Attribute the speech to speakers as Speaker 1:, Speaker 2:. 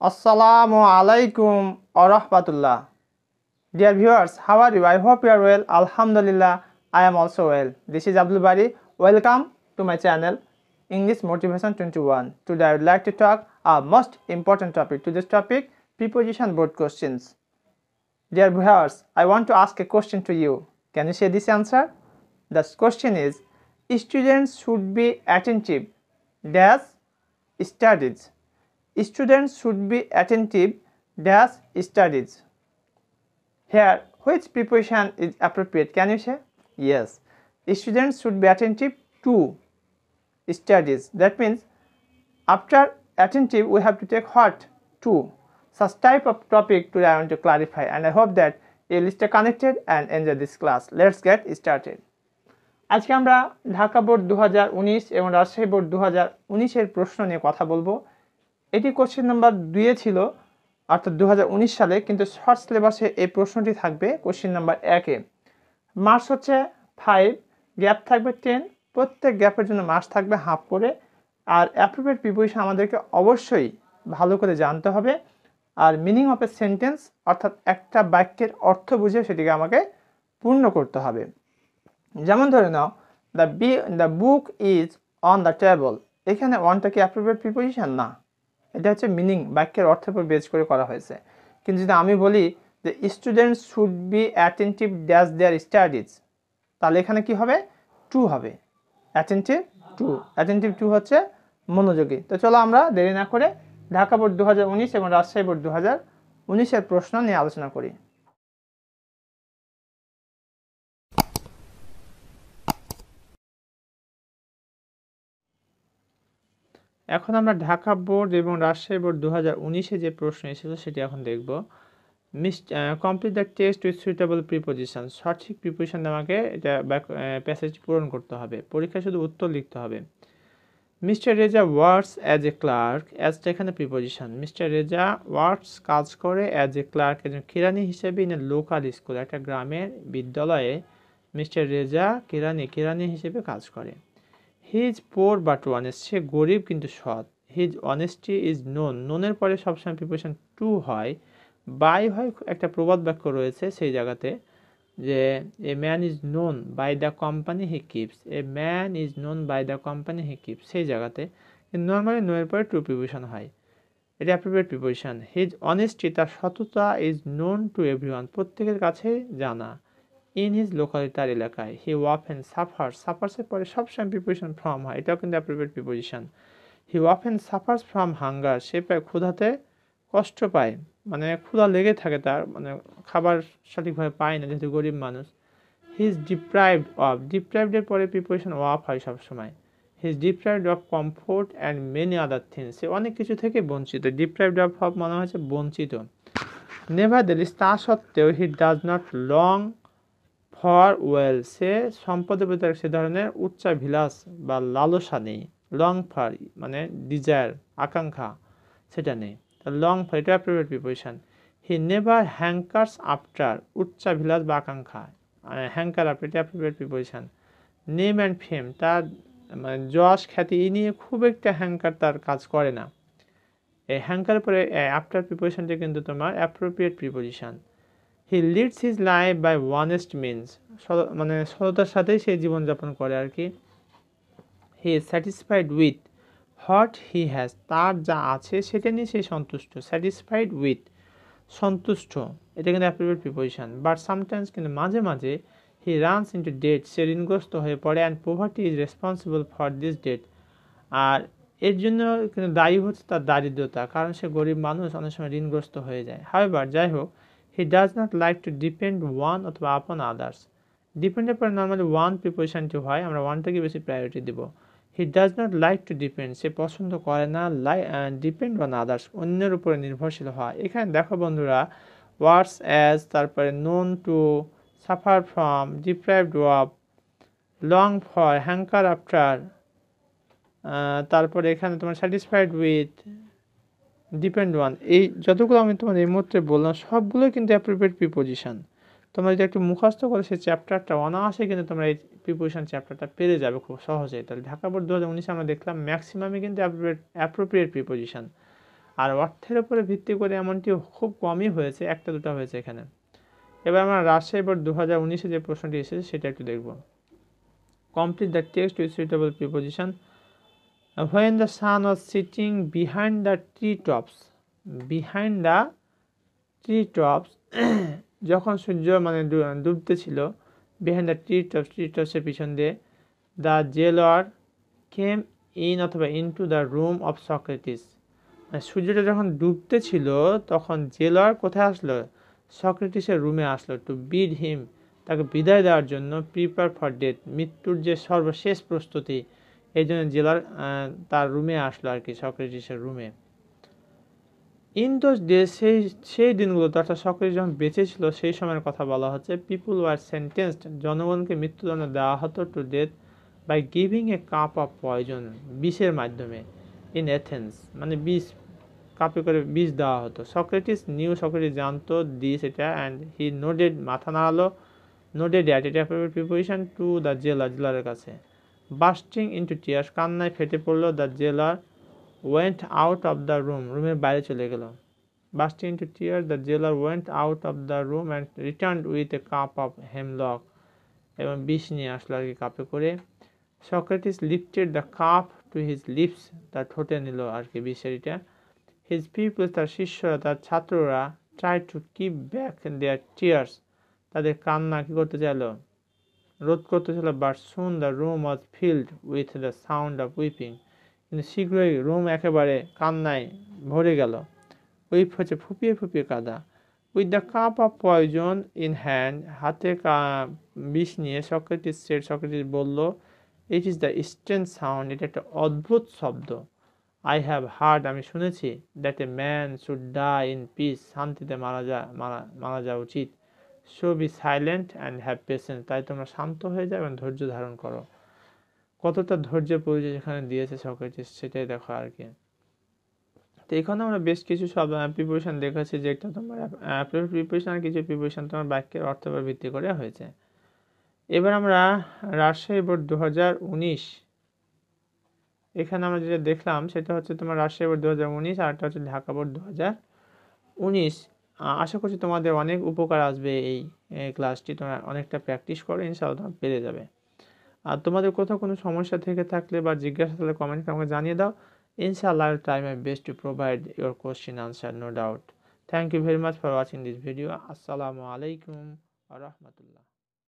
Speaker 1: Assalamu alaikum wa rahmatullah. Dear viewers, how are you? I hope you are well. Alhamdulillah, I am also well. This is Abdul Bari. Welcome to my channel, English Motivation 21. Today I would like to talk a most important topic. Today's topic, preposition board questions. Dear viewers, I want to ask a question to you. Can you say this answer? The question is, students should be attentive dash studies. Students should be attentive dash studies. Here, which preposition is appropriate? Can you say? Yes. Students should be attentive to studies. That means after attentive we have to take what? To. Such type of topic today I want to clarify, and I hope that you will stay connected and enjoy this class. Let's get started. আজকে আমরা Dhaka board 2019 এবং Rajshahi board 2019 এর প্রশ্ন নিয়ে কথা বলবো। এটি question number 2 এ ছিল, অর্থাৎ 2019 সালে, কিন্তু শর্ট সিলেবাসে এই প্রশ্নটি থাকবে কোশ্চেন নাম্বার 1 এ। মার্কস হচ্ছে 5, গ্যাপ থাকবে 10, প্রত্যেক গ্যাপের জন্য মার্কস থাকবে হাফ করে। আর অ্যাপ্রোপ্রিয়েট প্রিপোজিশন আমাদেরকে অবশ্যই ভালো করে জানতে হবে, আর মিনিং অফ এ সেন্টেন্স অর্থাৎ একটা বাক্যের অর্থ বুঝে সেটিকে আমাকে পূর্ণ করতে হবে। যেমন ধরে নাও, the book is on the table. এখানে অনটা কি অ্যাপ্রোপ্রিয়েট প্রিপোজিশন? না, এটা হচ্ছে মিনিং, বাক্যের অর্থের উপর বেস করে করা হয়েছে। কিন্তু যদি আমি বলি যে students should be attentive dash there studies, তাহলে এখানে কি হবে? টু হবে, অ্যাটেন্টিভ টু। অ্যাটেন্টিভ টু হচ্ছে মনোযোগী। তো চলো আমরা দেরি না করে ঢাকা বোর্ড 2019 এবং রাজশাহী বোর্ড 2019 এর প্রশ্ন নিয়ে আলোচনা করি। এখন আমরা ঢাকা বোর্ড এবং রাজশাহী বোর্ড 2019 যে প্রশ্ন এসেছিল সেটি এখন দেখব। Complete the text with suitable preposition. সঠিক প্রিপোজিশন আমাকে এটা প্যাসেজটি পূরণ করতে হবে, পরীক্ষায় শুধু উত্তর লিখতে হবে। Mister Reza works as a clerk. অ্যাজটা এখানে প্রিপোজিশন। মিস্টার রেজা ওয়ার্কস কাজ করে অ্যাজ এ ক্লার্ক, একজন কিরানি হিসেবে ইন এ লোকাল স্কুল, একটা গ্রামের বিদ্যালয়ে মিস্টার রেজা কিরানি হিসেবে কাজ করে। হিজ পোর বাট অনেস্ট, সে গরিব কিন্তু সৎ। হিজ অনেস্টি ইজ নোন, নোনের পরে সবসময় প্রিপোজিশন টু হয়, বাই হয় একটা প্রবাদ বাক্য রয়েছে সেই জায়গাতে, যে a man is known by the company he keeps. A man is known by the company he keeps, সেই জায়গাতে নর্মালি নোয়ের পরে টু প্রিপোজিশন হয়, এটা অ্যাপ্রোপ্রিয়েট প্রিপোজিশন। হিজ অনেস্টি, তার সততা, ইজ নোন টু এভরিওয়ান, প্রত্যেকের কাছে জানা। ইন হিজ লোকালিটি, তার এলাকায়। হি ওয়াফেন সাফার্স, সাফার্সের পরে সবসময় প্রিপোজিশন ফ্রম হয়, এটাও কিন্তু appropriate preposition. He often suffers from hunger, সে প্রায় ক্ষুধাতে কষ্ট পায়, মানে ক্ষুধা লেগে থাকে তার, মানে খাবার সঠিকভাবে পায় না যেহেতু গরিব মানুষ। হি ইজ ডিপ্রাইভড অফ, ডিপ্রাইভডের পরে প্রিপোজিশন অফ হয় সবসময়। He is deprived of comfort and many other things, সে অনেক কিছু থেকে বঞ্চিত। ডিপ্রাইভড অফ মনে হচ্ছে বঞ্চিত। নেভারদেলেস, তা সত্ত্বেও, he does not long for wealth, সে সম্পদের প্রতি সে ধরনের উচ্চাভিলাষ বা লালসা নেই। লং ফর মানে ডিজায়ার, আকাঙ্ক্ষা, সেটা নেই। লং ফর এটা appropriate preposition. He never hankers after, উচ্চাভিলাষ বা আকাঙ্ক্ষা, হ্যাঙ্কার আফটার, এটা appropriate preposition. Name and fame, তার মানে যশ খ্যাতি এই নিয়ে খুব একটা হ্যাঙ্কার তার কাজ করে না। এই হ্যাঙ্কার পরে আফটার প্রিপোজিশনটা কিন্তু তোমার appropriate preposition. He leads his life by honest means, মানে সততার সাথেই সে জীবনযাপন করে আর কি। He is satisfied with what he has, তার যা আছে সেটা নিয়ে সে সন্তুষ্ট। স্যাটিসফাইড উইথ, সন্তুষ্ট, এটা কিন্তু অ্যাপ্রোপ্রিয়েট প্রিপোজিশন। বাট সামটাইমস, কিন্তু মাঝে মাঝে, হি রানস ইন্টু ডেট, সে ঋণগ্রস্ত হয়ে পড়ে। And poverty is responsible for this debt, আর এর জন্য কিন্তু দায়ী হচ্ছে তার দারিদ্রতা, কারণ সে গরিব মানুষ, অনেক সময় ঋণগ্রস্ত হয়ে যায়। হাউএভার, যাই হোক, হি does not like to depend one অথবা আপন আদার্স। ডিপেন্ডের পরে নর্মালি ওয়ান প্রিপোজিশনটি হয়, আমরা ওয়ানটাকে বেশি প্রায়োরিটি দেব। He does not like to depend, সে পছন্দ করে না ডিপেন্ড অন আদার্স, অন্যের উপরে নির্ভরশীল হয়। এখানে দেখো বন্ধুরা, ওয়ার্ডস অ্যাজ, তারপরে known to, suffer from, deprived of, long for, hanker after, তারপরে এখানে তোমার স্যাটিসফাইড উইথ, ডিপেন্ড ওয়ান, এই যতগুলো আমি তোমার এই মুহূর্তে বললাম সবগুলো কিন্তু অ্যাপ্রোপ্রিয়েট প্রিপোজিশন। তোমরা যদি একটু মুখস্থ করে সেই চ্যাপ্টারটা অনায়াসে কিন্তু তোমরা এই প্রিপোজিশন চ্যাপ্টারটা পেরে যাবে খুব সহজেই। তাহলে ঢাকা বোর্ড 2019 আমরা দেখলাম ম্যাক্সিমামই কিন্তু অ্যাপ্রোপ্রিয়েট প্রিপোজিশন। আর অর্থের উপরে ভিত্তি করে এমনটি খুব কমই হয়েছে, একটা দুটো হয়েছে এখানে। এবার আমরা রাজশাহী বোর্ড 2019-এ যে প্রশ্নটি এসেছে সেটা একটু দেখব। Complete the text with suitable preposition. When the sun was sitting behind the tree tops, behind the tree tops, যখন সূর্য মানে ডুবতে ছিল, behind the tree tops, tree tops এর পিছন দিয়ে, the jailer came in অথবা into the room of Socrates, সূর্যটা যখন ডুবতে ছিল তখন জেলার কোথায় আসলো, সক্রেটিসের রুমে আসলো, টু বিড হিম, তাকে বিদায় দেওয়ার জন্য, প্রিপেয়ার ফর ডেথ, মৃত্যুর যে সর্বশেষ প্রস্তুতি, এই জন্য জেলার তার রুমে আসলো আর কি, সক্রেটিসের রুমে। ইন দোজ ডেজ, সেই দিনগুলোতে, অর্থাৎ সক্রেটিস যখন বেঁচে ছিল সেই সময়ের কথা বলা হচ্ছে। পিপুল ওয়ার সেন্টেন্সড, জনগণকে মৃত্যুদণ্ড দেওয়া হতো, to death by giving a cup of poison, বিষের মাধ্যমে, ইন এথেন্স, মানে বিষ, কাপে করে বিষ দেওয়া হতো। সক্রেটিস নিউ, সক্রেটিস জানতো, দিস এটা, অ্যান্ড হি নোডেড, মাথা নাড়ালো, নোডেড অ্যাট, এটা প্রিপোজিশন, টু দ্য জেলার, জেলারের কাছে। বাস্টিং ইন্টু টিয়ার্স, কান্নায় ফেটে পড়লো, the jailer went out of the room, রুমের বাইরে চলে গেল। Bursting into tears, the jailer went out of the room and return with a cup of hemlock, এবং বিষ নিয়ে আসলো আর কি কাপে করে। Socrates lifted the cup to his lips, তার ঠোঁটে নিল আর কি বিষের এটা। হিজ পিপলস, তার শিষ্যরা, তার ছাত্ররা, try to keep back their tears, তাদের কান্না কি করতে চাইল, রোধ করতে চাইল। But soon the room was filled with the sound of weeping, কিন্তু শীঘ্রই রুম একেবারে কান্নায় ভরে গেল। উইপ হচ্ছে ফুপিয়ে ফুপিয়ে কাঁদা। With the cup of poison in hand, হাতে বিষ নিয়ে, সক্রেটিস সেড, সক্রেটিস বলল, it is the strange sound, এটা একটা অদ্ভুত শব্দ। আই হ্যাভ হার্ড, আমি শুনেছি, that a man should die in peace, শান্তিতে মারা যাওয়া উচিত। So be silent and have patience, তাই তোমরা শান্ত হয়ে যাও এবং ধৈর্য ধারণ করো। কতটা ধৈর্যের পরিচয় এখানে দিয়েছে সক্রেটিস, সেটাই দেখো আর কি। তো এখানে আমরা বেশ কিছু সব প্রিপোজিশন দেখেছি, যেটা তোমার প্রিপোজিশন আর কিছু প্রিপোজিশন তোমার বাক্যের অর্থের উপর ভিত্তি করে হয়েছে। এবার আমরা রাজশাহী বোর্ড 2019, এখানে আমরা যেটা দেখলাম সেটা হচ্ছে তোমার রাজশাহী বোর্ড 2019, আর একটা হচ্ছে ঢাকা বোর্ড 2019। আশা করছি তোমাদের অনেক উপকার আসবে এই ক্লাসটি, তোমরা অনেকটা প্র্যাকটিস করো, ইনশাআল্লাহ তোমরা পেরে যাবে। আর তোমাদের কোথাও কোনো সমস্যা থেকে থাকলে বা জিজ্ঞাসা থাকলে কমেন্টে আমাকে জানিয়ে দাও। ইনশাআল্লাহ I'll try my best to provide your question answer, no doubt. Thank you very much for watching this video. Assalamu alaikum wa rahmatullah.